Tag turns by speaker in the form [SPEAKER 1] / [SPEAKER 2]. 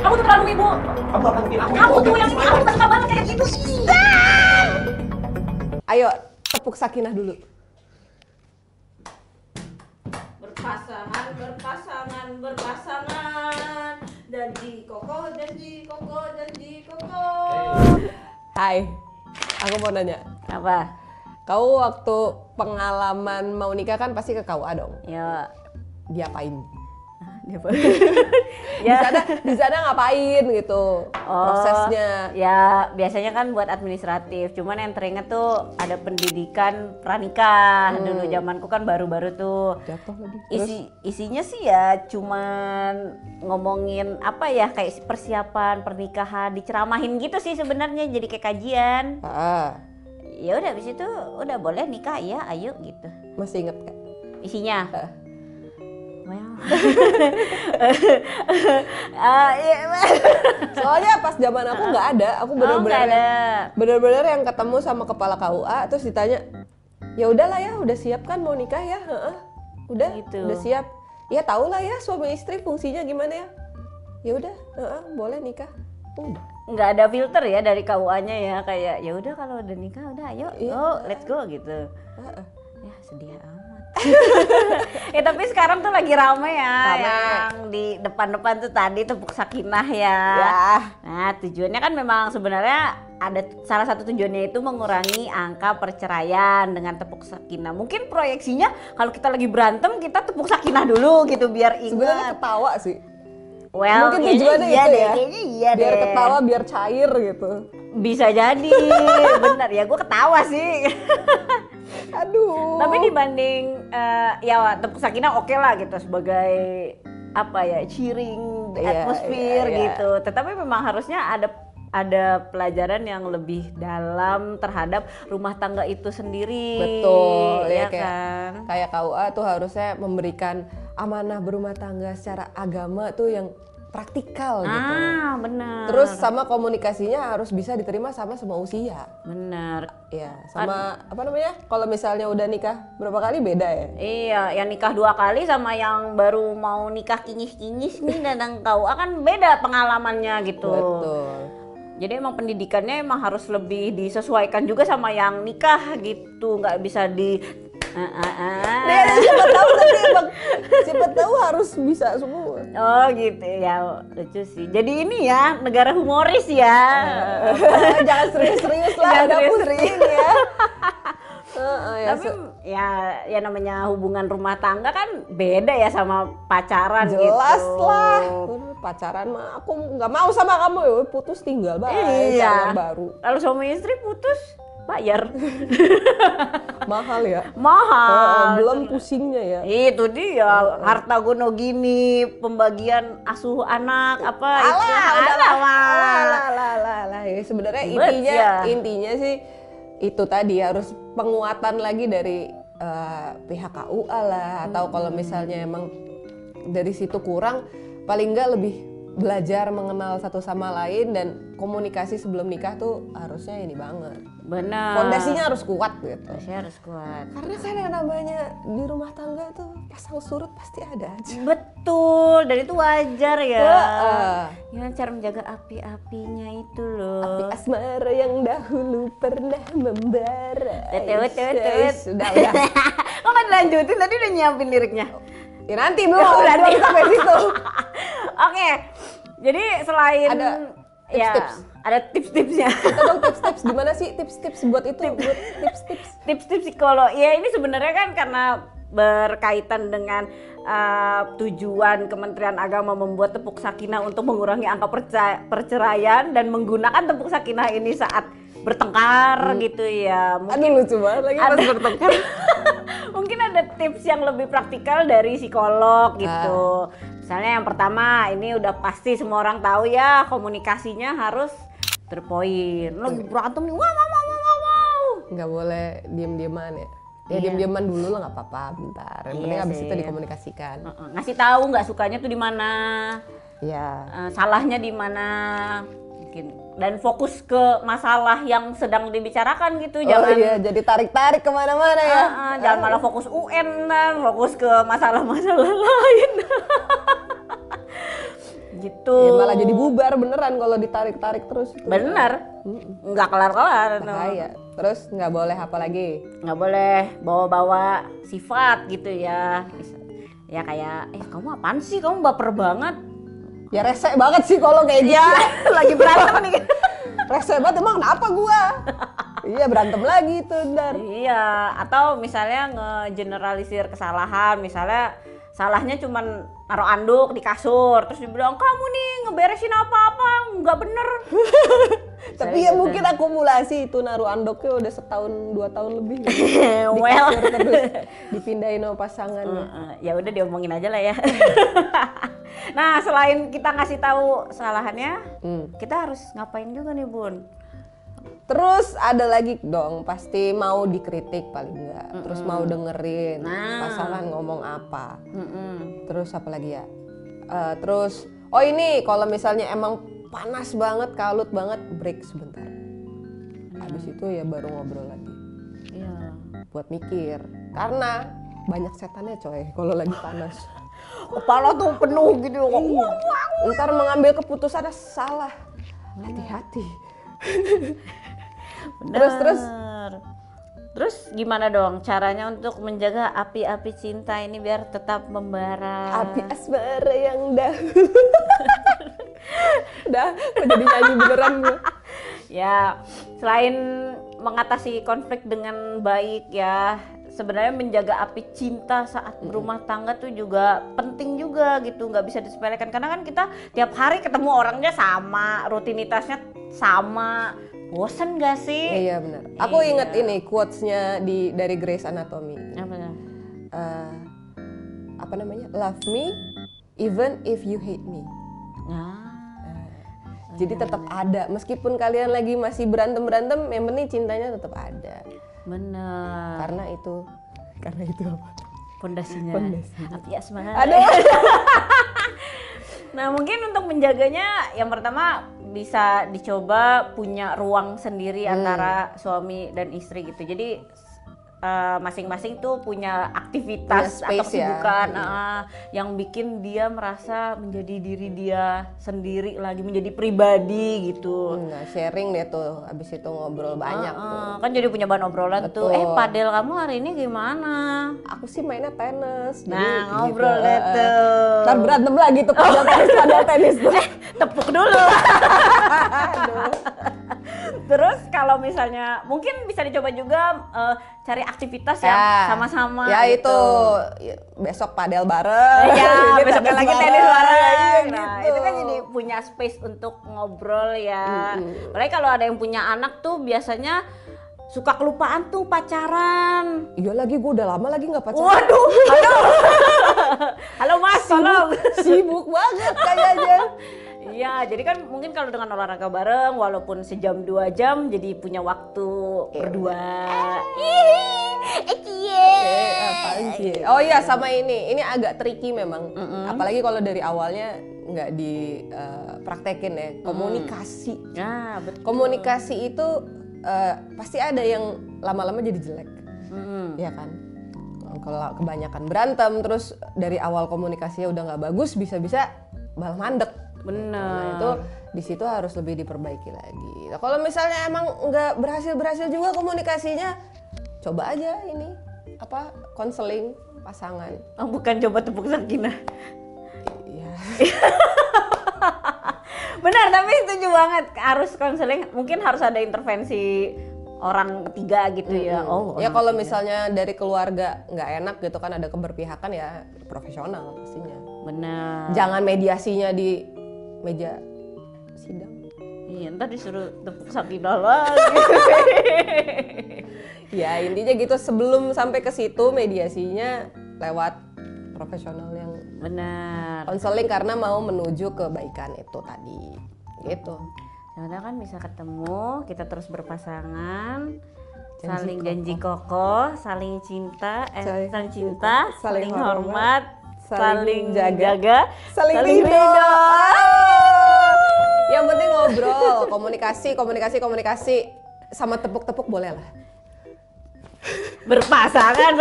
[SPEAKER 1] Kamu tuh terlalu ibu.
[SPEAKER 2] Kamu akan bikin aku
[SPEAKER 1] Kamu tuh yang ini, aku gak suka banget kayak gitu.
[SPEAKER 3] Ayo, tepuk Sakinah dulu.
[SPEAKER 1] Berpasangan, berpasangan, berpasangan. Janji koko, janji koko, janji koko.
[SPEAKER 3] Hai, aku mau nanya.
[SPEAKER 1] Apa?
[SPEAKER 3] Kau waktu pengalaman mau nikah kan pasti ke KUA dong.
[SPEAKER 1] Ya.
[SPEAKER 3] Diapain?
[SPEAKER 1] Ya.
[SPEAKER 3] Di sana ngapain gitu prosesnya?
[SPEAKER 1] Ya biasanya kan buat administratif. Cuman yang teringat tuh ada pendidikan pranikah. Dulu zamanku kan baru-baru tuh.
[SPEAKER 3] Jatuh lagi.
[SPEAKER 1] Isinya sih ya cuman ngomongin apa ya kayak persiapan pernikahan, diceramahin gitu sih sebenarnya, jadi kayak kajian. Ya udah habis itu udah boleh nikah ya, ayo gitu.
[SPEAKER 3] Masih inget gak?
[SPEAKER 1] Isinya? Well.
[SPEAKER 3] Soalnya pas zaman aku nggak ada, aku bener-bener yang ketemu sama kepala KUA terus ditanya, ya udahlah ya, udah siap kan mau nikah ya? Udah,
[SPEAKER 1] gitu.
[SPEAKER 3] udah siap. Ya tau lah ya suami istri fungsinya gimana ya? Ya udah, boleh nikah. Udah.
[SPEAKER 1] Nggak ada filter ya dari KUA-nya ya, kayak ya udah kalau udah nikah udah ayo, let's go gitu. Ya sedih amat. Tapi sekarang tuh lagi rame ya, yang di depan-depan tuh tadi tepuk sakinah ya. Nah tujuannya kan memang sebenarnya ada salah satu tujuannya itu mengurangi angka perceraian dengan tepuk sakinah. Mungkin proyeksinya kalau kita lagi berantem kita tepuk sakinah dulu gitu biar ingat.
[SPEAKER 3] Sebenarnya ketawa sih.
[SPEAKER 1] Well,
[SPEAKER 3] mungkin tujuannya
[SPEAKER 1] iya
[SPEAKER 3] itu
[SPEAKER 1] deh,
[SPEAKER 3] ya.
[SPEAKER 1] Kayaknya iya
[SPEAKER 3] biar
[SPEAKER 1] deh.
[SPEAKER 3] Ketawa biar cair gitu.
[SPEAKER 1] Bisa jadi, bener ya, gue ketawa sih.
[SPEAKER 3] Aduh.
[SPEAKER 1] Tapi dibanding ya tepuk sakinah oke lah gitu sebagai apa ya, cheering atmosfer gitu. Tetapi memang harusnya ada pelajaran yang lebih dalam terhadap rumah tangga itu sendiri.
[SPEAKER 3] Betul ya,
[SPEAKER 1] kan?
[SPEAKER 3] Kayak KUA tuh harusnya memberikan amanah berumah tangga secara agama tuh yang praktikal gitu.
[SPEAKER 1] Benar.
[SPEAKER 3] Terus sama komunikasinya harus bisa diterima sama semua usia.
[SPEAKER 1] Benar.
[SPEAKER 3] Iya, sama apa namanya? Kalau misalnya udah nikah berapa kali beda ya?
[SPEAKER 1] Iya, yang nikah 2 kali sama yang baru mau nikah kinyis-kinyis nih datang KUA kan beda pengalamannya gitu.
[SPEAKER 3] Betul.
[SPEAKER 1] Jadi emang pendidikannya emang harus lebih disesuaikan juga sama yang nikah gitu, nggak bisa di
[SPEAKER 3] siapa tahu tapi emang siapa tahu harus bisa semua.
[SPEAKER 1] Oh gitu ya, lucu sih. Jadi ini ya negara humoris ya.
[SPEAKER 3] Jangan serius-serius lah,
[SPEAKER 1] Jangan
[SPEAKER 3] ada
[SPEAKER 1] serius-serius.
[SPEAKER 3] pusing ya.
[SPEAKER 1] Tapi ya namanya hubungan rumah tangga kan beda ya sama pacaran gitu.
[SPEAKER 3] Jelas lah. Pacaran mah aku nggak mau sama kamu ya, putus tinggal cari yang baru.
[SPEAKER 1] Kalau suami istri putus bayar.
[SPEAKER 3] Mahal ya.
[SPEAKER 1] Mahal.
[SPEAKER 3] Belum pusingnya ya.
[SPEAKER 1] Itu dia harta gono gini, pembagian asuh anak apa itu.
[SPEAKER 3] Alah. Ya, sebenarnya intinya sih itu tadi harus penguatan lagi dari pihak KUA lah, atau kalau misalnya emang dari situ kurang, paling nggak lebih belajar mengenal satu sama lain, dan komunikasi sebelum nikah tuh harusnya ini banget.
[SPEAKER 1] Benar.
[SPEAKER 3] Fondasinya harus kuat gitu.
[SPEAKER 1] Fondasinya harus kuat.
[SPEAKER 3] Karena kan yang namanya di rumah tangga tuh pasang surut pasti ada aja.
[SPEAKER 1] Betul, dan itu wajar ya.
[SPEAKER 3] Ya,
[SPEAKER 1] cara menjaga api-apinya itu loh.
[SPEAKER 3] api asmara yang dahulu pernah membara.
[SPEAKER 1] Udah. Kok nggak dilanjutin? Tadi udah nyiapin liriknya.
[SPEAKER 3] Ya nanti belum sampai situ.
[SPEAKER 1] Oke, jadi selain
[SPEAKER 3] ada tips-tips.
[SPEAKER 1] Ada tips-tipsnya.
[SPEAKER 3] Kita dong tips-tips, gimana sih tips-tips buat itu? Buat tips-tips.
[SPEAKER 1] Tips-tips psikolog. Ya ini sebenarnya kan karena berkaitan dengan tujuan Kementerian Agama membuat tepuk sakinah untuk mengurangi angka perceraian dan menggunakan tepuk sakinah ini saat bertengkar gitu ya.
[SPEAKER 3] Aduh lucu banget lagi pas bertengkar.
[SPEAKER 1] Mungkin ada tips yang lebih praktikal dari psikolog gitu. Misalnya yang pertama, ini udah pasti semua orang tahu ya, komunikasinya harus terpoin. Lagi berantem nih, wow.
[SPEAKER 3] Nggak boleh diem-dieman ya. Ya diem-dieman dulu lah, nggak apa-apa, bentar. Yang penting abis itu dikomunikasikan.
[SPEAKER 1] Ngasih tahu nggak sukanya tuh di mana, salahnya di mana, mungkin. Dan fokus ke masalah yang sedang dibicarakan gitu. Jangan
[SPEAKER 3] jadi tarik-tarik kemana-mana ya.
[SPEAKER 1] Jangan malah fokus UN dan fokus ke masalah-masalah lain. gitu.
[SPEAKER 3] Ya, malah jadi bubar beneran kalau ditarik-tarik terus.
[SPEAKER 1] Bener, nggak kelar-kelar.
[SPEAKER 3] Bahaya. Terus nggak boleh apa lagi?
[SPEAKER 1] Nggak boleh bawa-bawa sifat gitu ya. Ya kayak, kamu apaan sih? Kamu baper banget.
[SPEAKER 3] Ya rese banget sih kalau kayak gitu.
[SPEAKER 1] Lagi berantem nih.
[SPEAKER 3] Rese banget, emang kenapa gua? Iya, berantem lagi tuh ntar.
[SPEAKER 1] Iya, atau misalnya ngegeneralisir kesalahan, misalnya salahnya cuman naruh anduk di kasur, terus dibilang kamu nih ngeberesin apa-apa nggak bener.
[SPEAKER 3] Tapi ya gitu. Mungkin akumulasi itu naruh anduknya udah setahun 2 tahun lebih gitu. Di
[SPEAKER 1] Well,
[SPEAKER 3] kasur terus dipindahin sama pasangannya.
[SPEAKER 1] ya udah diomongin aja lah ya. Nah, selain kita ngasih tahu kesalahannya, kita harus ngapain juga nih, Bun?
[SPEAKER 3] Terus ada lagi dong, pasti mau dikritik paling enggak. Terus mau dengerin pasangan ngomong apa. Terus apa lagi ya? Terus, ini kalau misalnya emang panas banget, kalut banget, break sebentar. Habis itu ya baru ngobrol lagi.
[SPEAKER 1] Iya.
[SPEAKER 3] Buat mikir. Karena banyak setannya coy kalau lagi panas.
[SPEAKER 1] Kepala tuh penuh gitu.
[SPEAKER 3] Iya. Ntar mengambil keputusannya salah. Hati-hati.
[SPEAKER 1] Terus gimana dong caranya untuk menjaga api-api cinta ini biar tetap membara?
[SPEAKER 3] Api asmara yang dahulu. Udah, jadi nyanyi beneran gue.
[SPEAKER 1] Ya, selain mengatasi konflik dengan baik ya, sebenarnya menjaga api cinta saat berumah tangga tuh juga penting juga gitu, nggak bisa disepelekan karena kan kita tiap hari ketemu orangnya sama, rutinitasnya sama, bosen gak sih?
[SPEAKER 3] Iya benar. Aku inget ini quotes-nya dari Grey's Anatomy. Apa namanya? Love me even if you hate me. Jadi tetap ada, meskipun kalian lagi masih berantem, yang penting cintanya tetap ada.
[SPEAKER 1] Bener.
[SPEAKER 3] Karena itu apa?
[SPEAKER 1] Pondasinya. Api asmara.
[SPEAKER 3] Aduh.
[SPEAKER 1] Nah mungkin untuk menjaganya yang pertama bisa dicoba punya ruang sendiri antara suami dan istri gitu. Jadi masing-masing tuh punya aktivitas atau kesibukan yang bikin dia merasa menjadi diri dia sendiri lagi, menjadi pribadi gitu.
[SPEAKER 3] Sharing deh tuh, abis itu ngobrol banyak tuh.
[SPEAKER 1] Kan jadi punya bahan obrolan. Betul. Tuh. Padel kamu hari ini gimana?
[SPEAKER 3] Aku sih mainnya tenis.
[SPEAKER 1] Nah ngobrol deh tuh.
[SPEAKER 3] Ntar berantem lagi tuh padel tenis tuh.
[SPEAKER 1] Tepuk dulu. Terus kalau misalnya mungkin bisa dicoba juga cari aktivitas yang sama-sama.
[SPEAKER 3] Ya
[SPEAKER 1] gitu.
[SPEAKER 3] itu besok padel bareng.
[SPEAKER 1] Ya besok lagi tenis bareng. Nah
[SPEAKER 3] gitu.
[SPEAKER 1] itu kan jadi punya space untuk ngobrol ya. Apalagi kalau ada yang punya anak tuh biasanya suka kelupaan tuh pacaran.
[SPEAKER 3] Iya lagi, gue udah lama lagi nggak pacaran.
[SPEAKER 1] Waduh, halo Mas, tolong.
[SPEAKER 3] Sibuk banget kayaknya.
[SPEAKER 1] Iya, jadi kan mungkin kalau dengan olahraga bareng, walaupun sejam 2 jam, jadi punya waktu berdua.
[SPEAKER 3] Oh iya, sama ini agak tricky memang. Apalagi kalau dari awalnya nggak dipraktekin ya, komunikasi.
[SPEAKER 1] Ya, betul.
[SPEAKER 3] Komunikasi itu pasti ada yang lama-lama jadi jelek, ya kan? Kalau kebanyakan berantem, terus dari awal komunikasinya udah nggak bagus, bisa-bisa malah mandek.
[SPEAKER 1] Bener.
[SPEAKER 3] Nah itu di situ harus lebih diperbaiki lagi. Nah, kalau misalnya emang nggak berhasil juga komunikasinya, coba aja ini konseling pasangan.
[SPEAKER 1] Oh, bukan coba tepuk sakinah.
[SPEAKER 3] Iya.
[SPEAKER 1] Benar, tapi setuju banget harus konseling. Mungkin harus ada intervensi orang ketiga gitu ya.
[SPEAKER 3] Ya kalau misalnya dari keluarga nggak enak gitu kan, ada keberpihakan ya profesional pastinya.
[SPEAKER 1] Benar.
[SPEAKER 3] Jangan mediasinya di meja sidang.
[SPEAKER 1] Iya, ntar disuruh tepuk sakinah lagi.
[SPEAKER 3] Ya intinya gitu, sebelum sampai ke situ mediasinya lewat profesional yang
[SPEAKER 1] benar.
[SPEAKER 3] Konseling karena mau menuju kebaikan itu tadi. Gitu.
[SPEAKER 1] Sebenarnya kan bisa ketemu, kita terus berpasangan, saling janji kokoh, saling cinta, saling hormat, saling jaga, saling ridho.
[SPEAKER 3] Yang penting ngobrol, komunikasi, sama tepuk-tepuk boleh lah.
[SPEAKER 1] Berpasangan.